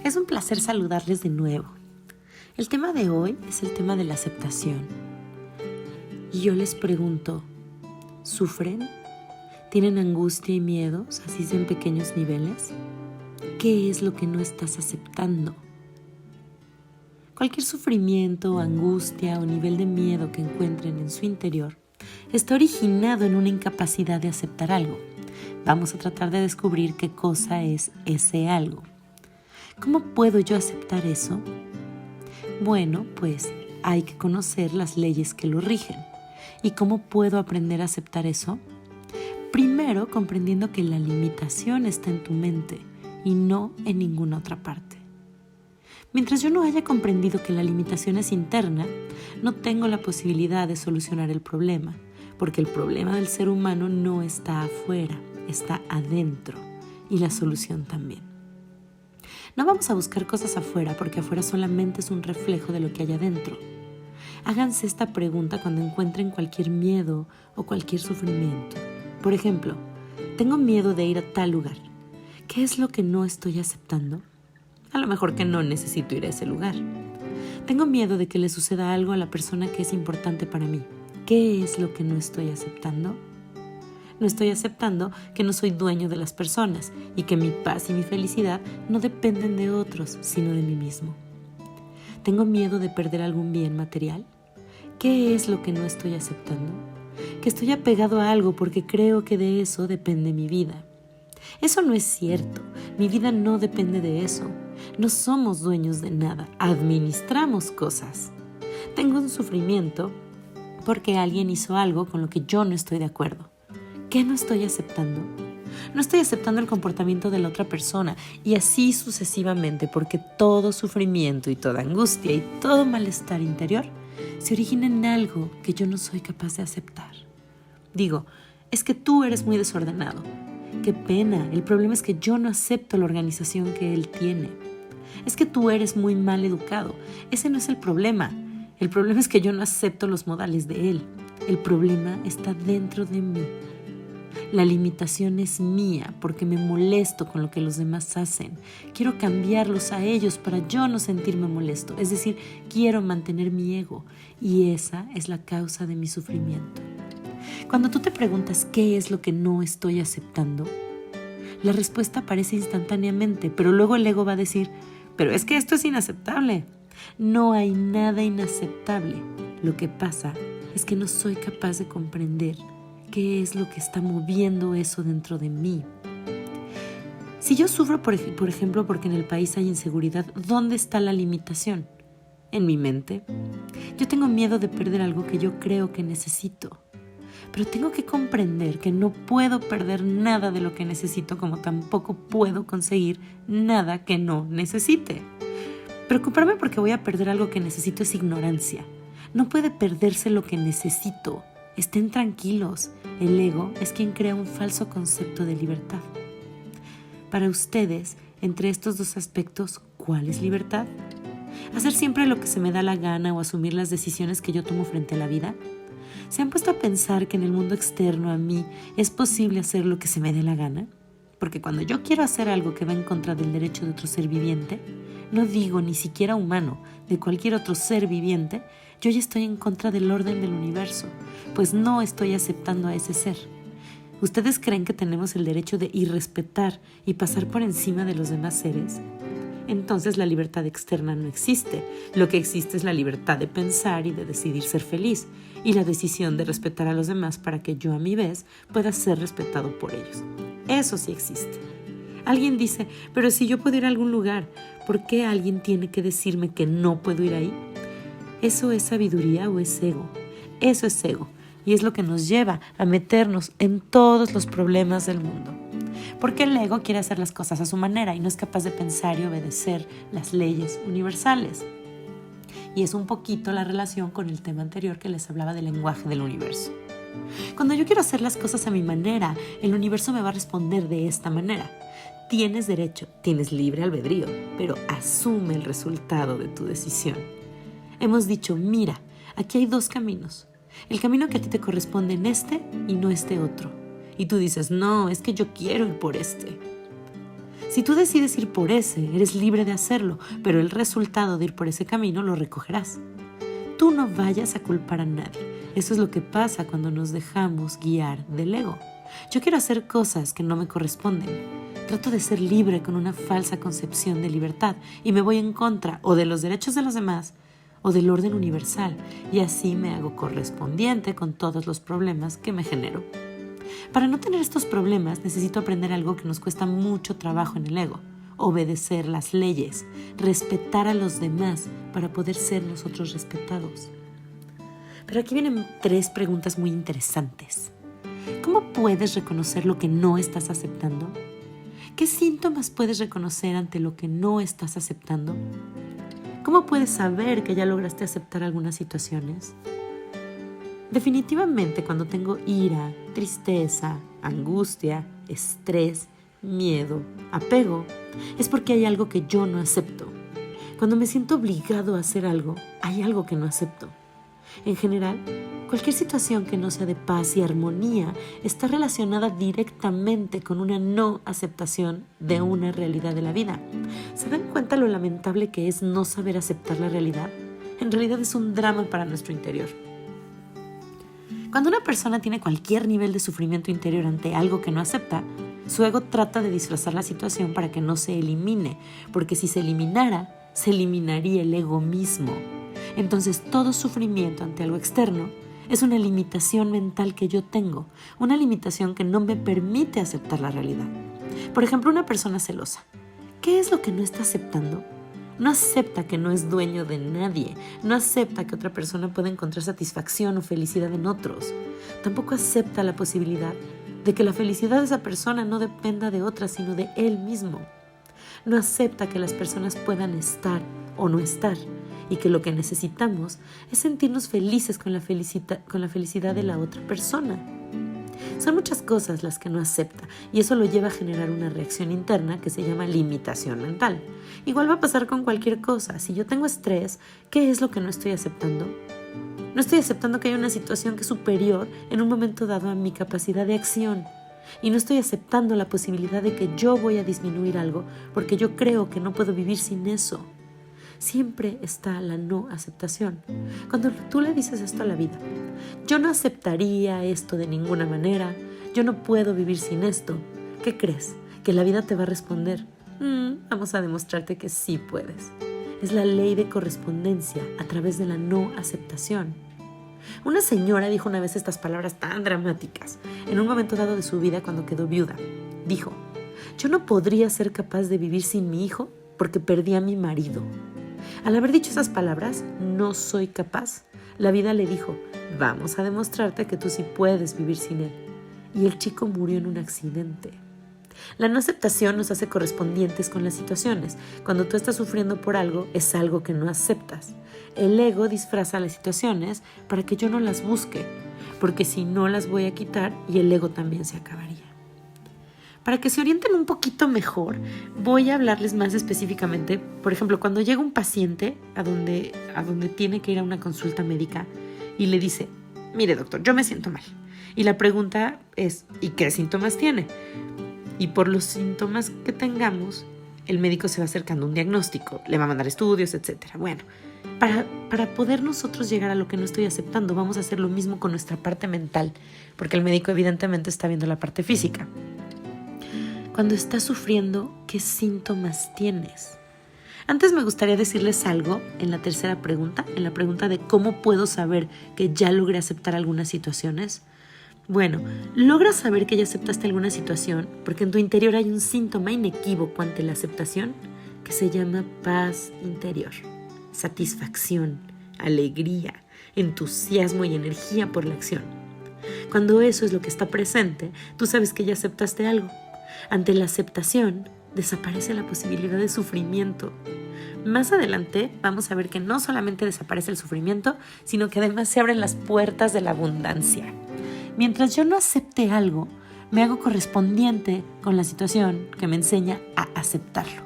Es un placer saludarles de nuevo. El tema de hoy es el tema de la aceptación. Y yo les pregunto, ¿sufren? ¿Tienen angustia y miedos, así sea en pequeños niveles? ¿Qué es lo que no estás aceptando? Cualquier sufrimiento, angustia o nivel de miedo que encuentren en su interior está originado en una incapacidad de aceptar algo. Vamos a tratar de descubrir qué cosa es ese algo. ¿Cómo puedo yo aceptar eso? Bueno, pues hay que conocer las leyes que lo rigen. ¿Y cómo puedo aprender a aceptar eso? Primero, comprendiendo que la limitación está en tu mente y no en ninguna otra parte. Mientras yo no haya comprendido que la limitación es interna, no tengo la posibilidad de solucionar el problema, porque el problema del ser humano no está afuera, está adentro, y la solución también. No vamos a buscar cosas afuera, porque afuera solamente es un reflejo de lo que hay adentro. Háganse esta pregunta cuando encuentren cualquier miedo o cualquier sufrimiento. Por ejemplo, tengo miedo de ir a tal lugar. ¿Qué es lo que no estoy aceptando? A lo mejor que no necesito ir a ese lugar. Tengo miedo de que le suceda algo a la persona que es importante para mí. ¿Qué es lo que no estoy aceptando? No estoy aceptando que no soy dueño de las personas y que mi paz y mi felicidad no dependen de otros, sino de mí mismo. ¿Tengo miedo de perder algún bien material? ¿Qué es lo que no estoy aceptando? Que estoy apegado a algo porque creo que de eso depende mi vida. Eso no es cierto. Mi vida no depende de eso. No somos dueños de nada. Administramos cosas. Tengo un sufrimiento porque alguien hizo algo con lo que yo no estoy de acuerdo. ¿Qué no estoy aceptando? No estoy aceptando el comportamiento de la otra persona y así sucesivamente, porque todo sufrimiento y toda angustia y todo malestar interior se origina en algo que yo no soy capaz de aceptar. Digo, es que tú eres muy desordenado. Qué pena, el problema es que yo no acepto la organización que él tiene. Es que tú eres muy mal educado. Ese no es el problema. El problema es que yo no acepto los modales de él. El problema está dentro de mí. La limitación es mía porque me molesto con lo que los demás hacen. Quiero cambiarlos a ellos para yo no sentirme molesto. Es decir, quiero mantener mi ego y esa es la causa de mi sufrimiento. Cuando tú te preguntas qué es lo que no estoy aceptando, la respuesta aparece instantáneamente, pero luego el ego va a decir, pero es que esto es inaceptable. No hay nada inaceptable. Lo que pasa es que no soy capaz de comprender qué es lo que está moviendo eso dentro de mí. Si yo sufro, por ejemplo, porque en el país hay inseguridad, ¿dónde está la limitación? En mi mente. Yo tengo miedo de perder algo que yo creo que necesito. Pero tengo que comprender que no puedo perder nada de lo que necesito, como tampoco puedo conseguir nada que no necesite. Preocuparme porque voy a perder algo que necesito es ignorancia. No puede perderse lo que necesito. Estén tranquilos. El ego es quien crea un falso concepto de libertad. Para ustedes, entre estos dos aspectos, ¿cuál es libertad? ¿Hacer siempre lo que se me da la gana o asumir las decisiones que yo tomo frente a la vida? ¿Se han puesto a pensar que en el mundo externo a mí es posible hacer lo que se me dé la gana? Porque cuando yo quiero hacer algo que va en contra del derecho de otro ser viviente, no digo ni siquiera humano, de cualquier otro ser viviente, yo ya estoy en contra del orden del universo, pues no estoy aceptando a ese ser. ¿Ustedes creen que tenemos el derecho de irrespetar y pasar por encima de los demás seres? Entonces la libertad externa no existe. Lo que existe es la libertad de pensar y de decidir ser feliz, y la decisión de respetar a los demás para que yo a mi vez pueda ser respetado por ellos. Eso sí existe. Alguien dice, pero si yo puedo ir a algún lugar, ¿por qué alguien tiene que decirme que no puedo ir ahí? ¿Eso es sabiduría o es ego? Eso es ego, y es lo que nos lleva a meternos en todos los problemas del mundo. Porque el ego quiere hacer las cosas a su manera y no es capaz de pensar y obedecer las leyes universales. Y es un poquito la relación con el tema anterior que les hablaba del lenguaje del universo. Cuando yo quiero hacer las cosas a mi manera, el universo me va a responder de esta manera. Tienes derecho, tienes libre albedrío, pero asume el resultado de tu decisión. Hemos dicho, mira, aquí hay dos caminos. El camino que a ti te corresponde en este y no este otro. Y tú dices, no, es que yo quiero ir por este. Si tú decides ir por ese, eres libre de hacerlo, pero el resultado de ir por ese camino lo recogerás. Tú no vayas a culpar a nadie. Eso es lo que pasa cuando nos dejamos guiar del ego. Yo quiero hacer cosas que no me corresponden. Trato de ser libre con una falsa concepción de libertad y me voy en contra o de los derechos de los demás o del orden universal, y así me hago correspondiente con todos los problemas que me genero. Para no tener estos problemas necesito aprender algo que nos cuesta mucho trabajo en el ego: obedecer las leyes, respetar a los demás para poder ser nosotros respetados. Pero aquí vienen 3 preguntas muy interesantes. ¿Cómo puedes reconocer lo que no estás aceptando? ¿Qué síntomas puedes reconocer ante lo que no estás aceptando? ¿Cómo puedes saber que ya lograste aceptar algunas situaciones? Definitivamente, cuando tengo ira, tristeza, angustia, estrés, miedo, apego, es porque hay algo que yo no acepto. Cuando me siento obligado a hacer algo, hay algo que no acepto. En general, cualquier situación que no sea de paz y armonía está relacionada directamente con una no aceptación de una realidad de la vida. ¿Se dan cuenta lo lamentable que es no saber aceptar la realidad? En realidad es un drama para nuestro interior. Cuando una persona tiene cualquier nivel de sufrimiento interior ante algo que no acepta, su ego trata de disfrazar la situación para que no se elimine, porque si se eliminara, se eliminaría el ego mismo. Entonces todo sufrimiento ante algo externo es una limitación mental que yo tengo, una limitación que no me permite aceptar la realidad. Por ejemplo, una persona celosa. ¿Qué es lo que no está aceptando? No acepta que no es dueño de nadie, no acepta que otra persona pueda encontrar satisfacción o felicidad en otros. Tampoco acepta la posibilidad de que la felicidad de esa persona no dependa de otra, sino de él mismo. No acepta que las personas puedan estar o no estar, y que lo que necesitamos es sentirnos felices con la felicidad de la otra persona. Son muchas cosas las que no acepta, y eso lo lleva a generar una reacción interna que se llama limitación mental. Igual va a pasar con cualquier cosa. Si yo tengo estrés, ¿qué es lo que no estoy aceptando? No estoy aceptando que hay una situación que es superior en un momento dado a mi capacidad de acción. Y no estoy aceptando la posibilidad de que yo voy a disminuir algo porque yo creo que no puedo vivir sin eso. Siempre está la no aceptación. Cuando tú le dices esto a la vida: yo no aceptaría esto de ninguna manera, yo no puedo vivir sin esto, ¿qué crees? Que la vida te va a responder: vamos a demostrarte que sí puedes. Es la ley de correspondencia a través de la no aceptación. Una señora dijo una vez estas palabras tan dramáticas en un momento dado de su vida cuando quedó viuda. Dijo: yo no podría ser capaz de vivir sin mi hijo porque perdí a mi marido. Al haber dicho esas palabras, no soy capaz, la vida le dijo: vamos a demostrarte que tú sí puedes vivir sin él. Y el chico murió en un accidente. La no aceptación nos hace correspondientes con las situaciones. Cuando tú estás sufriendo por algo, es algo que no aceptas. El ego disfraza las situaciones para que yo no las busque, porque si no las voy a quitar y el ego también se acabaría. Para que se orienten un poquito mejor, voy a hablarles más específicamente. Por ejemplo, cuando llega un paciente a donde tiene que ir a una consulta médica y le dice: mire doctor, yo me siento mal. Y la pregunta es: ¿y qué síntomas tiene? Y por los síntomas que tengamos, el médico se va acercando a un diagnóstico, le va a mandar estudios, etc. Bueno, para poder nosotros llegar a lo que no estoy aceptando, vamos a hacer lo mismo con nuestra parte mental, porque el médico evidentemente está viendo la parte física. Cuando estás sufriendo, ¿qué síntomas tienes? Antes me gustaría decirles algo en la tercera pregunta, en la pregunta de cómo puedo saber que ya logré aceptar algunas situaciones. Bueno, logras saber que ya aceptaste alguna situación porque en tu interior hay un síntoma inequívoco ante la aceptación que se llama paz interior, satisfacción, alegría, entusiasmo y energía por la acción. Cuando eso es lo que está presente, tú sabes que ya aceptaste algo. Ante la aceptación, desaparece la posibilidad de sufrimiento. Más adelante vamos a ver que no solamente desaparece el sufrimiento, sino que además se abren las puertas de la abundancia. Mientras yo no acepte algo, me hago correspondiente con la situación que me enseña a aceptarlo.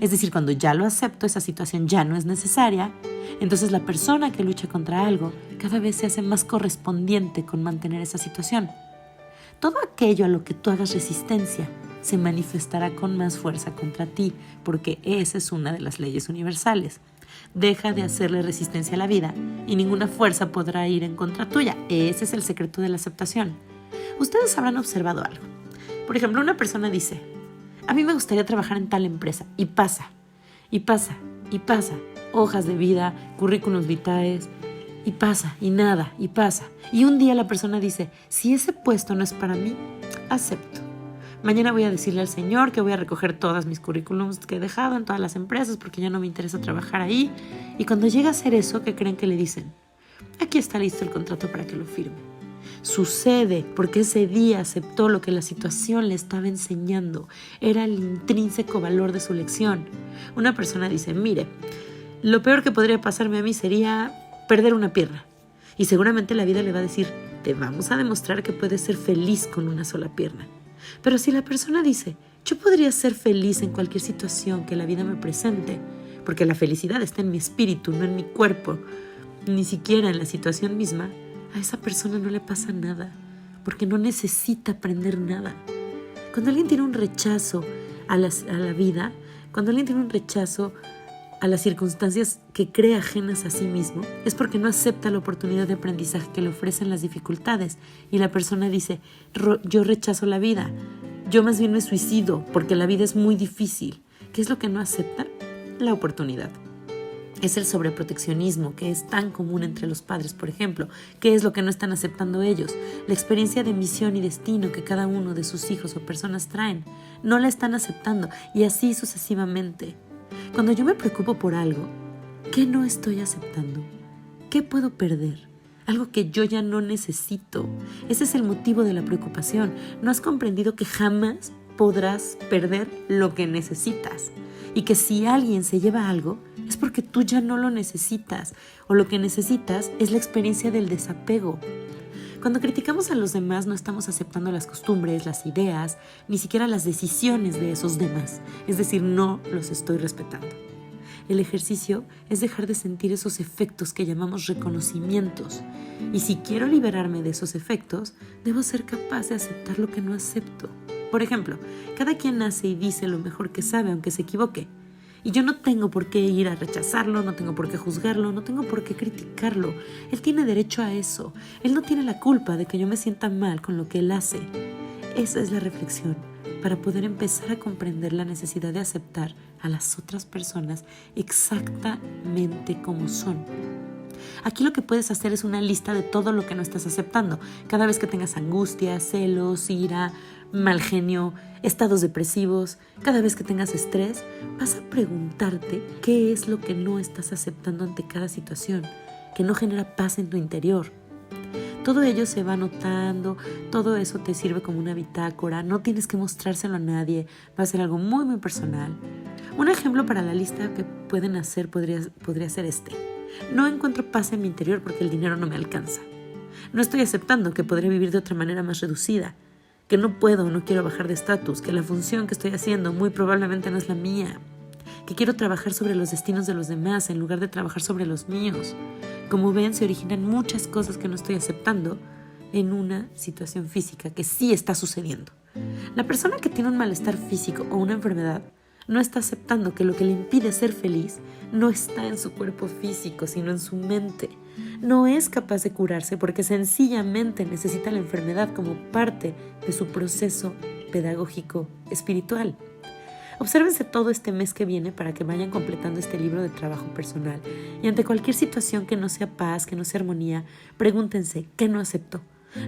Es decir, cuando ya lo acepto, esa situación ya no es necesaria, entonces la persona que lucha contra algo cada vez se hace más correspondiente con mantener esa situación. Todo aquello a lo que tú hagas resistencia se manifestará con más fuerza contra ti, porque esa es una de las leyes universales. Deja de hacerle resistencia a la vida y ninguna fuerza podrá ir en contra tuya. Ese es el secreto de la aceptación. Ustedes habrán observado algo. Por ejemplo, una persona dice: a mí me gustaría trabajar en tal empresa, y pasa, y pasa, y pasa. Hojas de vida, currículums vitae, y pasa, y nada, y pasa. Y un día la persona dice: si ese puesto no es para mí, acepto. Mañana voy a decirle al Señor que voy a recoger todas mis currículums que he dejado en todas las empresas porque ya no me interesa trabajar ahí. Y cuando llega a hacer eso, ¿qué creen que le dicen? Aquí está listo el contrato para que lo firme. Sucede porque ese día aceptó lo que la situación le estaba enseñando. Era el intrínseco valor de su lección. Una persona dice: mire, lo peor que podría pasarme a mí sería perder una pierna. Y seguramente la vida le va a decir: te vamos a demostrar que puedes ser feliz con una sola pierna. Pero si la persona dice: yo podría ser feliz en cualquier situación que la vida me presente, porque la felicidad está en mi espíritu, no en mi cuerpo, ni siquiera en la situación misma, a esa persona no le pasa nada, porque no necesita aprender nada. Cuando alguien tiene un rechazo a la vida, cuando alguien tiene un rechazo a las circunstancias que cree ajenas a sí mismo, es porque no acepta la oportunidad de aprendizaje que le ofrecen las dificultades. Y la persona dice: yo rechazo la vida, yo más bien me suicido porque la vida es muy difícil. ¿Qué es lo que no acepta? La oportunidad. Es el sobreproteccionismo que es tan común entre los padres, por ejemplo. ¿Qué es lo que no están aceptando ellos? La experiencia de misión y destino que cada uno de sus hijos o personas traen. No la están aceptando, y así sucesivamente. Cuando yo me preocupo por algo, ¿qué no estoy aceptando? ¿Qué puedo perder? Algo que yo ya no necesito. Ese es el motivo de la preocupación. ¿No has comprendido que jamás podrás perder lo que necesitas? Y que si alguien se lleva algo, es porque tú ya no lo necesitas. O lo que necesitas es la experiencia del desapego. Cuando criticamos a los demás, no estamos aceptando las costumbres, las ideas, ni siquiera las decisiones de esos demás. Es decir, no los estoy respetando. El ejercicio es dejar de sentir esos efectos que llamamos reconocimientos. Y si quiero liberarme de esos efectos, debo ser capaz de aceptar lo que no acepto. Por ejemplo, cada quien nace y dice lo mejor que sabe, aunque se equivoque. Y yo no tengo por qué ir a rechazarlo, no tengo por qué juzgarlo, no tengo por qué criticarlo. Él tiene derecho a eso. Él no tiene la culpa de que yo me sienta mal con lo que él hace. Esa es la reflexión para poder empezar a comprender la necesidad de aceptar a las otras personas exactamente como son. Aquí lo que puedes hacer es una lista de todo lo que no estás aceptando. Cada vez que tengas angustia, celos, ira, mal genio, estados depresivos, cada vez que tengas estrés, vas a preguntarte qué es lo que no estás aceptando ante cada situación, que no genera paz en tu interior. Todo ello se va anotando, todo eso te sirve como una bitácora, no tienes que mostrárselo a nadie, va a ser algo muy muy personal. Un ejemplo para la lista que pueden hacer podría ser este. No encuentro paz en mi interior porque el dinero no me alcanza. No estoy aceptando que podré vivir de otra manera más reducida, que no puedo o no quiero bajar de estatus, que la función que estoy haciendo muy probablemente no es la mía, que quiero trabajar sobre los destinos de los demás en lugar de trabajar sobre los míos. Como ven, se originan muchas cosas que no estoy aceptando en una situación física que sí está sucediendo. La persona que tiene un malestar físico o una enfermedad no está aceptando que lo que le impide ser feliz no está en su cuerpo físico, sino en su mente. No es capaz de curarse porque sencillamente necesita la enfermedad como parte de su proceso pedagógico espiritual. Obsérvense todo este mes que viene para que vayan completando este libro de trabajo personal. Y ante cualquier situación que no sea paz, que no sea armonía, pregúntense: ¿qué no acepto?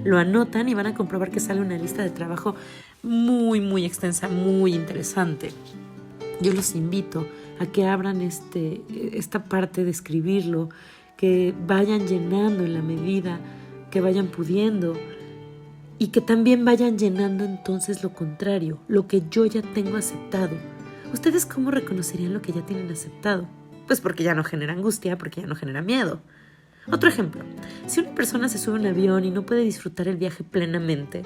Lo anotan y van a comprobar que sale una lista de trabajo muy, muy extensa, muy interesante. Yo los invito a que abran esta parte de escribirlo, que vayan llenando en la medida que vayan pudiendo y que también vayan llenando entonces lo contrario, lo que yo ya tengo aceptado. ¿Ustedes cómo reconocerían lo que ya tienen aceptado? Pues porque ya no genera angustia, porque ya no genera miedo. Otro ejemplo, si una persona se sube a un avión y no puede disfrutar el viaje plenamente,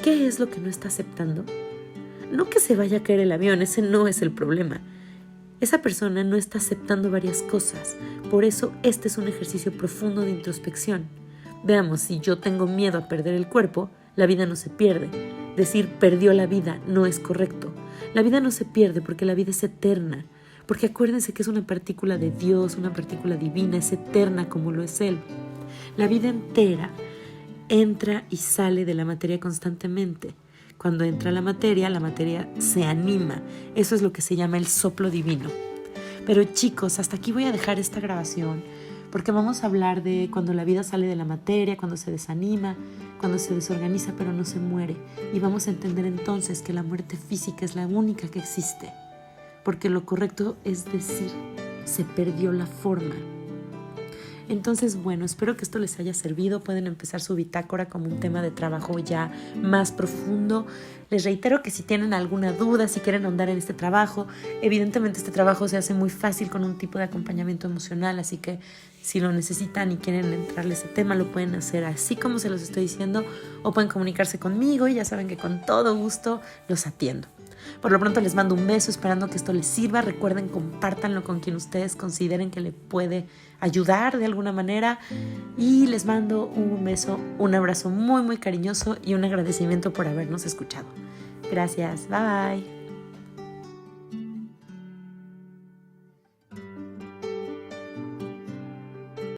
¿qué es lo que no está aceptando? No que se vaya a caer el avión, ese no es el problema. Esa persona no está aceptando varias cosas. Por eso este es un ejercicio profundo de introspección. Veamos, si yo tengo miedo a perder el cuerpo, la vida no se pierde. decir perdió la vida no es correcto. La vida no se pierde porque la vida es eterna. Porque acuérdense que es una partícula de Dios, una partícula divina, es eterna como lo es Él. La vida entera entra y sale de la materia constantemente. Cuando entra la materia se anima. Eso es lo que se llama el soplo divino. Pero chicos, hasta aquí voy a dejar esta grabación porque vamos a hablar de cuando la vida sale de la materia, cuando se desanima, cuando se desorganiza pero no se muere. Y vamos a entender entonces que la muerte física es la única que existe. Porque lo correcto es decir, se perdió la forma. Entonces, bueno, espero que esto les haya servido. Pueden empezar su bitácora como un tema de trabajo ya más profundo. Les reitero que si tienen alguna duda, si quieren ahondar en este trabajo, evidentemente este trabajo se hace muy fácil con un tipo de acompañamiento emocional, así que si lo necesitan y quieren entrarle a ese tema, lo pueden hacer así como se los estoy diciendo, o pueden comunicarse conmigo y ya saben que con todo gusto los atiendo. Por lo pronto les mando un beso esperando que esto les sirva. Recuerden, compártanlo con quien ustedes consideren que le puede ayudar de alguna manera. Y les mando un beso, un abrazo muy muy cariñoso y un agradecimiento por habernos escuchado. Gracias, bye bye.